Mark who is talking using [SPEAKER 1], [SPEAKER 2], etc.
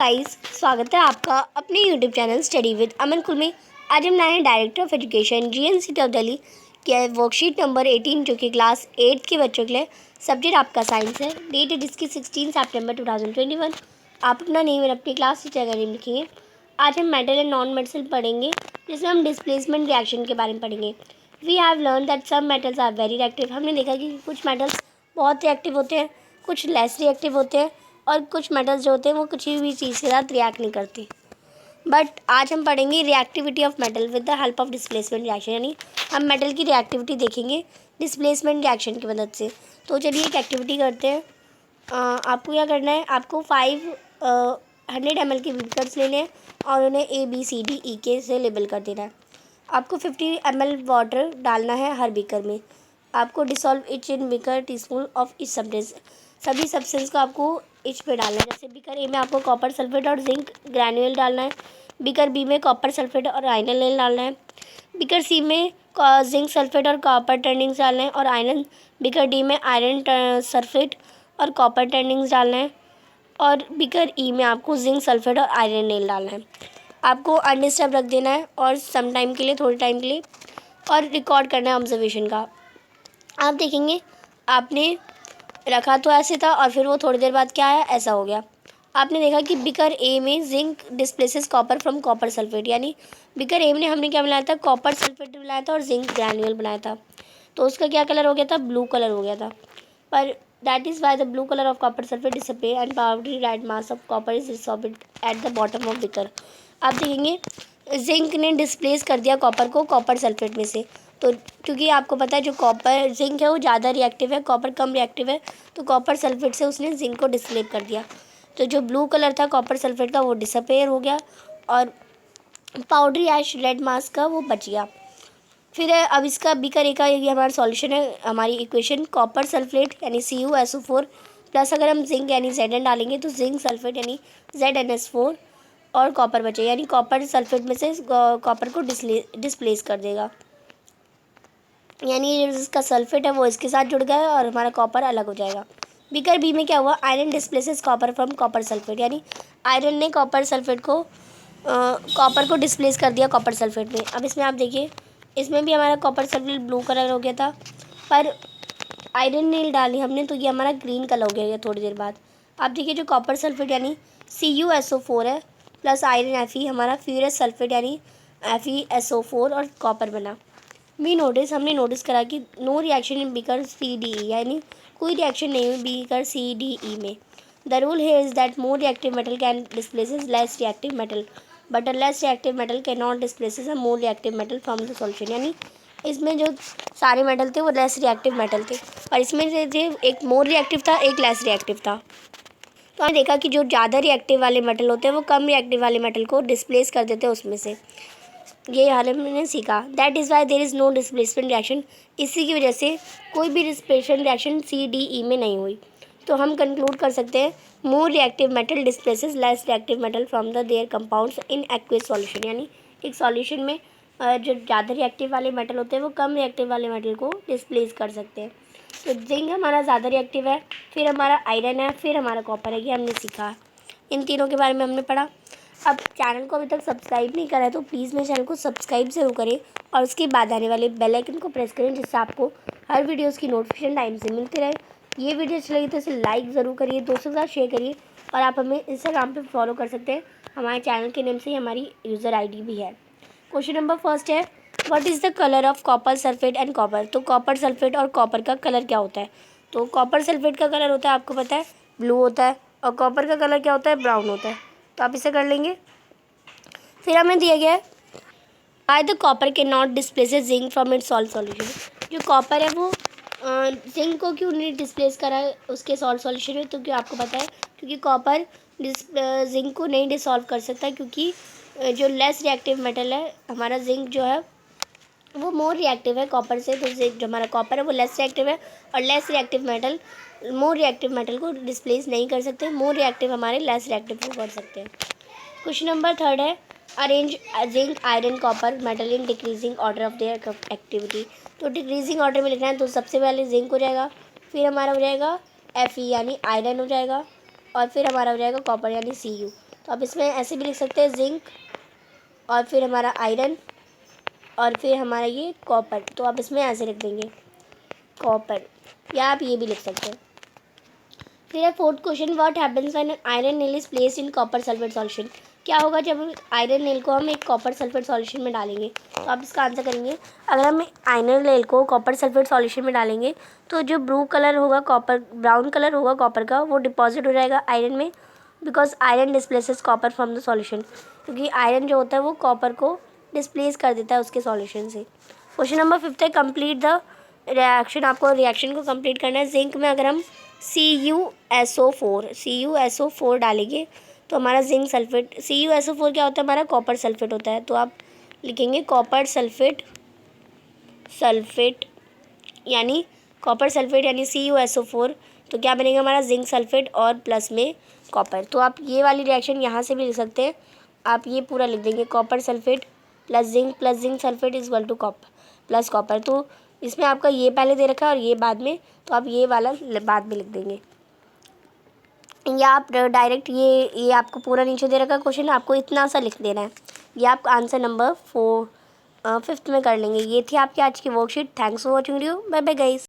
[SPEAKER 1] Guys, स्वागत है आपका अपने यूट्यूब चैनल स्टडी विद अमन कुल में। आज हम लाए हैं director of education GNCT of Delhi के वर्कशीट नंबर 18 जो कि क्लास 8 के बच्चों के लिए। सब्जेक्ट आपका साइंस है। डेट है जिसकी 16 सितंबर 2021। आप अपना नेम और अपनी क्लास टीचर का नेम लिखेंगे। आज हम मेटल एंड नॉन मेटल पढ़ेंगे, जिसमें हम डिस्प्लेसमेंट रिएक्शन के बारे में पढ़ेंगे। We have learn that some metals are very reactive. हमने देखा कि कुछ मेटल्स बहुत रिएक्टिव होते हैं, कुछ लेस रिएक्टिव होते हैं, और कुछ मेटल्स जो होते हैं वो कुछ भी चीज़ के साथ रिएक्ट नहीं करते। बट आज हम पढ़ेंगे reactivity of metal with the help of displacement reaction, यानी हम मेटल की रिएक्टिविटी देखेंगे डिस्प्लेसमेंट रिएक्शन की मदद से। तो चलिए एक एक्टिविटी करते हैं। आपको क्या करना है, आपको 500 ml के बीकर्स लेने हैं और उन्हें ABCDEK से लेबल कर देना है। आपको 50 ml वाटर डालना है हर बीकर में। आपको dissolve etch in beaker teaspoon of each substance. सभी सब्सटेंस को आपको इच पे डालना है। जैसे बीकर ए में आपको कॉपर सल्फेट और जिंक ग्रैन्यूल डालना है। बीकर बी में कॉपर सल्फेट और आयरन डालना है। बीकर सी में जिंक सल्फेट और कॉपर टर्निंग्स डालना है और आयरन। बीकर डी में आयरन सल्फेट और कॉपर टर्निंग्स डालना है। और बीकर ई में आपको जिंक सल्फेट और आयरन नेल डालना है। आपको अनडिस्टर्ब रख देना है और सम टाइम के लिए, थोड़े टाइम के लिए, और रिकॉर्ड करना है ऑब्जर्वेशन का। आप देखेंगे आपने रखा तो ऐसे था और फिर वो थोड़ी देर बाद क्या आया, ऐसा हो गया। आपने देखा कि बीकर ए में zinc displaces copper from copper sulphate, यानी बीकर ए में हमने क्या बनाया था, कॉपर सल्फेट बनाया था और जिंक ग्रैन्यूल बनाया था। तो उसका क्या कलर हो गया था, ब्लू कलर हो गया था। पर that is why the blue colour of copper sulphate disappear and powdery red mass of copper is dissolved at the bottom of beaker. आप देखेंगे जिंक ने डिस्प्लेस कर दिया कॉपर को कॉपर सल्फेट में से। तो क्योंकि आपको पता है जो कॉपर जिंक है वो ज़्यादा रिएक्टिव है, कॉपर कम रिएक्टिव है, तो कॉपर सल्फेट से उसने जिंक को डिस्प्लेस कर दिया। तो जो ब्लू कलर था कॉपर सल्फेट का वो डिसअपेयर हो गया और पाउडरी ऐश रेड मास का वो बच गया। फिर अब इसका बीकर ए का ये हमारा सॉल्यूशन है, हमारी इक्वेशन कॉपर सल्फेट यानी CuSO4 प्लस अगर हम जिंक यानी Zn डालेंगे तो जिंक सल्फेट यानी ZnS4 और कॉपर बचे, यानी कॉपर सल्फेट में से कॉपर को डिस्प्लेस कर देगा, यानी जिसका सल्फेट है वो इसके साथ जुड़ गया है और हमारा कॉपर अलग हो जाएगा। बीकर बी में क्या हुआ, iron displaces copper from copper sulphate, यानी आयरन ने कॉपर सल्फेट को कॉपर को डिस्प्लेस कर दिया कॉपर सल्फेट में। अब इसमें आप देखिए, इसमें भी हमारा कॉपर सल्फेट ब्लू कलर हो गया था, पर आयरन नील डाली हमने तो ये हमारा ग्रीन कलर हो गया थोड़ी देर बाद। आप देखिए जो कॉपर सल्फेट यानी CuSO4 है प्लस आयरन Fe हमारा फ्यूरस सल्फेट यानी FeSO4 और कॉपर बना। हमने नोटिस करा कि no reaction in beaker CDE, यानी कोई रिएक्शन नहीं हुई बीकर CDE में। द रूल है is that more reactive metal can displaces less reactive metal, but a less reactive metal can not displaces a more reactive metal from the solution, यानी इसमें जो सारे मेटल थे वो लेस रिएक्टिव मेटल थे और इसमें से एक मोर रिएक्टिव था, एक लेस रिएक्टिव था। तो हमने देखा कि जो ज़्यादा रिएक्टिव वाले मेटल होते हैं वो कम रिएक्टिव वाले मेटल को डिस्प्लेस कर देते हैं उसमें से। ये हाल हमने सीखा। That is why there is no displacement reaction, इसी की वजह से कोई भी डिस्प्लेसमेंट रिएक्शन CDE में नहीं हुई। तो हम कंक्लूड कर सकते हैं मोर reactive metal displaces less reactive metal from the there compounds in aqueous solution, यानी एक सॉल्यूशन में जो ज़्यादा रिएक्टिव वाले मेटल होते हैं वो कम रिएक्टिव वाले मेटल को डिस्प्लेस कर सकते हैं। तो जिंक हमारा ज़्यादा रिएक्टिव है, फिर हमारा आयरन है, फिर हमारा कॉपर है, ये हमने सीखा। इन तीनों के बारे में हमने पढ़ा। अब चैनल को अभी तक सब्सक्राइब नहीं करा है तो प्लीज़ मेरे चैनल को सब्सक्राइब ज़रूर करें और उसके बाद आने वाले बेल आइकन को प्रेस करें, जिससे आपको हर वीडियोस की नोटिफिकेशन टाइम से मिलती रहे। ये वीडियो अच्छी लगी तो इसे लाइक ज़रूर करिए, दोस्तों के साथ शेयर करिए और आप हमें इंस्टाग्राम पे फॉलो कर सकते हैं। हमारे चैनल के नेम से ही हमारी यूज़र ID भी है। क्वेश्चन नंबर फर्स्ट है, what is the colour of copper sulphate and copper. तो कॉपर सल्फेट और कॉपर का कलर क्या होता है। तो कॉपर सल्फेट का कलर होता है, आपको पता है, ब्लू होता है, और कॉपर का कलर क्या होता है, ब्राउन होता है। तो आप इसे कर लेंगे। फिर हमें दिया गया है वाई द कॉपर के not displaces zinc from its salt solution. जो कॉपर है वो जिंक को क्यों नहीं डिस्प्लेस करा है उसके सॉल्ट सॉल्यूशन में, तो क्योंकि आपको पता है क्योंकि कॉपर जिंक को नहीं डिसॉल्व कर सकता, क्योंकि जो लेस रिएक्टिव मेटल है हमारा जिंक जो है वो मोर रिएक्टिव है कॉपर से। तो जो हमारा कॉपर है वो लेस रिएक्टिव है और लेस रिएक्टिव मेटल मोर रिएक्टिव मेटल को डिस्प्लेस नहीं कर सकते, मोर रिएक्टिव हमारे लेस रिएक्टिव को कर सकते हैं। क्वेश्चन नंबर थर्ड है, arrange zinc iron copper metal in decreasing order of their activity. तो डिक्रीजिंग ऑर्डर में लिखना है तो सबसे पहले जिंक हो जाएगा, फिर हमारा हो जाएगा Fe यानी आयरन हो जाएगा, और फिर हमारा हो जाएगा कॉपर यानी Cu। तो आप इसमें ऐसे भी लिख सकते हैं जिंक और फिर हमारा आयरन और फिर हमारा ये कॉपर। तो आप इसमें ऐसे लिख देंगे कॉपर, या आप ये भी लिख सकते हैं। फिर है fourth question, what happens when iron nail is placed in copper sulphate solution. क्या होगा जब हम आयरन नेल को हम एक कॉपर सल्फेट सॉल्यूशन में डालेंगे। तो आप इसका आंसर करेंगे, अगर हम आयरन नेल को कॉपर सल्फेट सॉल्यूशन में डालेंगे तो जो ब्लू कलर होगा ब्राउन कलर होगा कॉपर का, वो डिपॉजिट हो जाएगा आयरन में, because iron displaces copper from the solution. क्योंकि आयरन जो होता है वो कॉपर को डिस्प्लेस कर देता है उसके सॉल्यूशन से। क्वेश्चन नंबर 5 है, कंप्लीट द रिएक्शन। आपको रिएक्शन को कंप्लीट करना है। जिंक में अगर हम CuSO4 डालेंगे तो हमारा जिंक सल्फेट, CuSO4 क्या होता है, हमारा कॉपर सल्फेट होता है। तो आप लिखेंगे कॉपर सल्फेट यानी CuSO4। तो क्या बनेगा हमारा जिंक सल्फेट और प्लस में कॉपर। तो आप ये वाली रिएक्शन यहाँ से भी लिख सकते हैं। आप ये पूरा लिख देंगे copper sulphate plus zinc sulphate is equal to copper plus copper. तो इसमें आपका ये पहले दे रखा है और ये बाद में, तो आप ये वाला बाद में लिख देंगे, या आप डायरेक्ट ये आपको पूरा नीचे दे रखा क्वेश्चन, आपको इतना सा लिख देना है। ये आप आंसर नंबर 5th में कर लेंगे। ये थी आपकी आज की worksheet. Thanks for watching video. Bye bye guys.